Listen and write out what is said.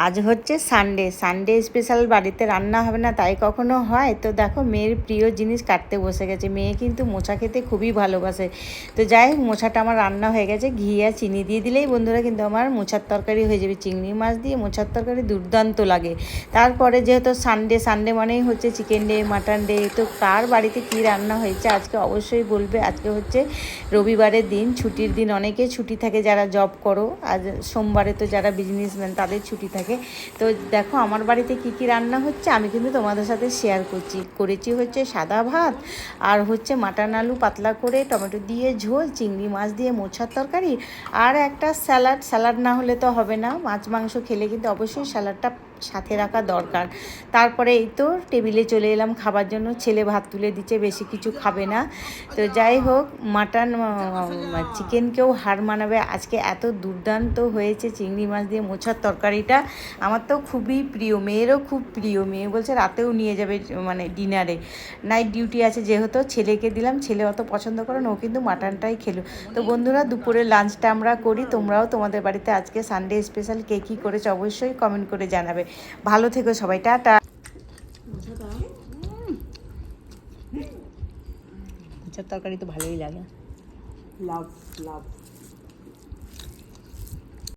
আজ হচ্ছে Sunday, Sunday special বাড়িতে রান্না হবে না তাই কখনো হয়? তো দেখো মেয়ের প্রিয় জিনিস কাটতে বসে গেছে। মেয়ে কিন্তু মোচা খেতে খুবই ভালোবাসে। তো যাই হোক, মোচাটা আমার রান্না হয়ে গেছে। ঘি আর চিনি দিয়ে দিলেই বন্ধুরা কিন্তু আমার মোচার তরকারি হয়ে যাবে। চিংড়ি মাছ দিয়ে মোচার তরকারি দুর্দান্ত লাগে। তারপরে যেহেতু সানডে, সানডে মানেই হচ্ছে চিকেন ডে, মাটন ডে। তো কার বাড়িতে কী রান্না হয়েছে আজকে অবশ্যই বলবে। আজকে হচ্ছে রবিবারের দিন, ছুটির দিন, অনেকে ছুটি থাকে যারা জব করো। আজ সোমবারে তো যারা বিজনেসম্যান তাদের ছুটি থাকে। তো দেখো আমার বাড়িতে কি কি রান্না হচ্ছে আমি কিন্তু তোমাদের সাথে শেয়ার করেছি হচ্ছে সাদা ভাত, আর হচ্ছে মাটন আলু পাতলা করে টমেটো দিয়ে ঝোল, চিংড়ি মাছ দিয়ে মোচার তরকারি, আর একটা স্যালাড। স্যালাড না হলে তো হবে না, মাছ মাংস খেলে কিন্তু অবশ্যই স্যালাডটা সাথে রাখা দরকার। তারপরে এই তো টেবিলে চলে এলাম খাবার জন্য। ছেলে ভাত তুলে দিচ্ছে, বেশি কিছু খাবে না। তো যাই হোক, মাটন চিকেনকেও হার মানাবে আজকে। এত দুর্দান্ত হয়েছে চিংড়ি মাছ দিয়ে মোচার তরকারিটা। আমার তো খুবই প্রিয়, মেয়েরও খুব প্রিয়। মেয়ে বলছে রাতেও নিয়ে যাবে, মানে ডিনারে। নাইট ডিউটি আছে যেহেতু, ছেলেকে দিলাম। ছেলে অত পছন্দ করে না, ও কিন্তু মাটনটাই খেলো। তো বন্ধুরা, দুপুরের লাঞ্চটা আমরা করি। তোমরাও তোমাদের বাড়িতে আজকে সানডে স্পেশাল কে কী করেছো অবশ্যই কমেন্ট করে জানাবে। ভালো থেকো সবাই, টাটা। মোচার তরকারি তো ভালোই লাগে। লাভ লাভ